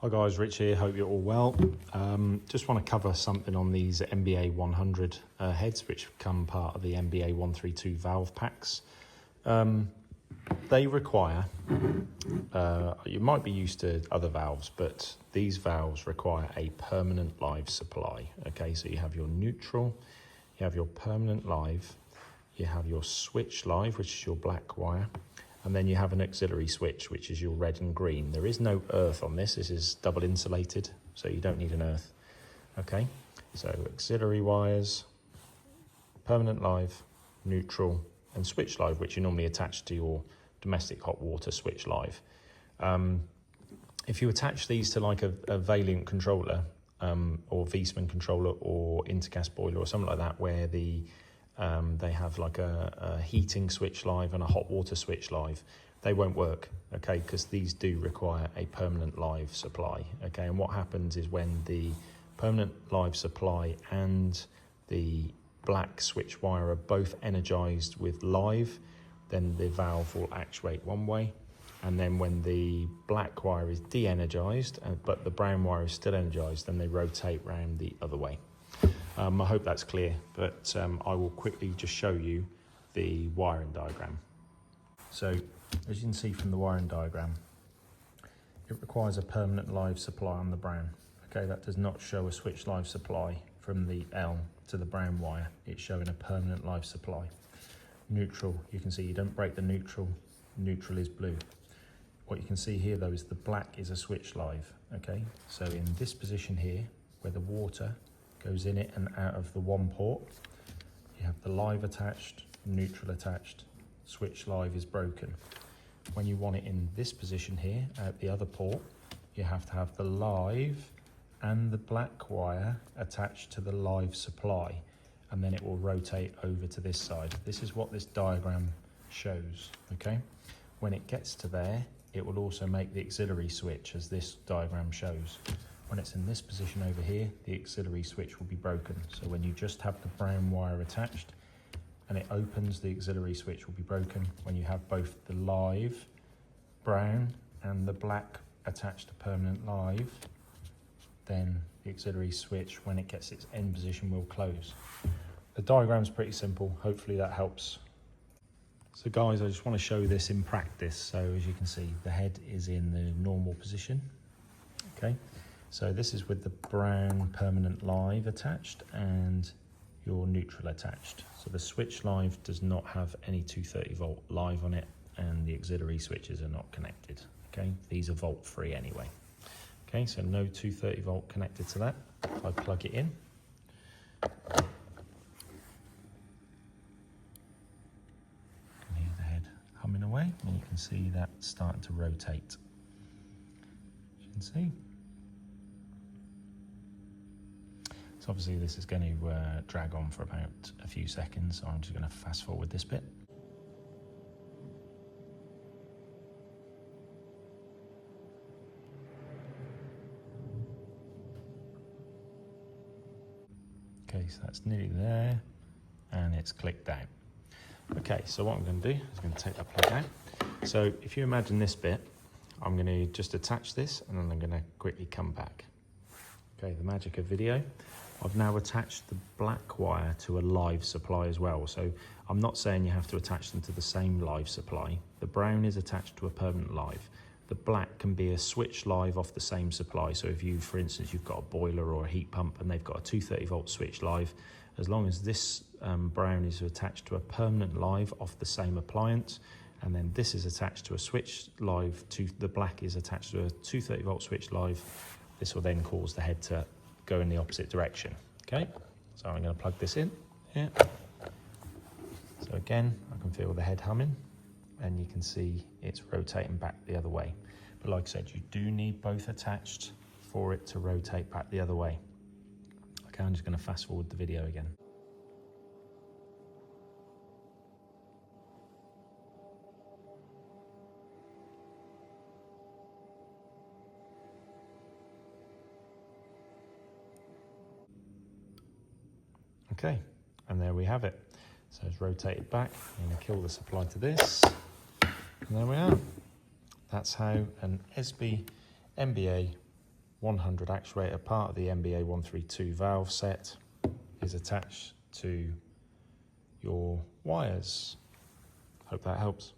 Hi guys, Rich here, hope you're all well. Just want to cover something on these MBA100 heads, which become part of the MBA132 valve packs. They require, you might be used to other valves, but these valves require a permanent live supply. Okay, so you have your neutral, you have your permanent live, you have your switch live, which is your black wire, and then you have an auxiliary switch, which is your red and green. There is no earth on this. This is double insulated, so you don't need an earth. Okay, so auxiliary wires, permanent live, neutral, and switch live, which you normally attach to your domestic hot water switch live. If you attach these to like a Valiant controller, or Viessmann controller, or intergas boiler, or something like that, where they have like a heating switch live and a hot water switch live, they won't work, okay, because these do require a permanent live supply, okay. And what happens is when the permanent live supply and the black switch wire are both energized with live, then the valve will actuate one way, and then when the black wire is de-energized but the brown wire is still energized, then they rotate round the other way. I hope that's clear, but I will quickly just show you the wiring diagram. So as you can see from the wiring diagram, it requires a permanent live supply on the brown. Okay, that does not show a switch live supply from the L to the brown wire. It's showing a permanent live supply. Neutral, you can see you don't break the neutral. Neutral is blue. What you can see here though is the black is a switch live. Okay, so in this position here, where the water goes in it and out of the one port, you have the live attached, neutral attached, switch live is broken. When you want it in this position here, at the other port, you have to have the live and the black wire attached to the live supply, and then it will rotate over to this side. This is what this diagram shows, okay? When it gets to there, it will also make the auxiliary switch, as this diagram shows. When it's in this position over here, the auxiliary switch will be broken. So when you just have the brown wire attached and it opens, the auxiliary switch will be broken. When you have both the live brown and the black attached to permanent live, then the auxiliary switch, when it gets its end position, will close. The diagram's pretty simple. Hopefully that helps. So guys, I just want to show this in practice. So as you can see, the head is in the normal position, okay? So this is with the brown permanent live attached and your neutral attached. So the switch live does not have any 230 volt live on it, and the auxiliary switches are not connected, okay? These are volt free anyway. Okay, so no 230 volt connected to that. If I plug it in, you can hear the head humming away, and you can see that starting to rotate. As you can see. So obviously this is going to drag on for about a few seconds, so I'm just going to fast forward this bit. Okay, so that's nearly there, and it's clicked out. Okay, so what I'm going to do is I'm going to take that plug out. So if you imagine this bit, I'm going to just attach this, and then I'm going to quickly come back. Okay, the magic of video. I've now attached the black wire to a live supply as well. So I'm not saying you have to attach them to the same live supply. The brown is attached to a permanent live. The black can be a switch live off the same supply. So if you, for instance, you've got a boiler or a heat pump and they've got a 230 volt switch live, as long as this brown is attached to a permanent live off the same appliance, and then this is attached to a switch live, the black is attached to a 230 volt switch live, this will then cause the head to go in the opposite direction. Okay, so I'm going to plug this in here. So again, I can feel the head humming, and you can see it's rotating back the other way. But like I said, you do need both attached for it to rotate back the other way. Okay, I'm just going to fast forward the video again. Okay, and there we have it. So it's rotated back. I'm going to kill the supply to this, and there we are. That's how an ESBE MBA MBA100 actuator, part of the MBA132 valve set, is attached to your wires. Hope that helps.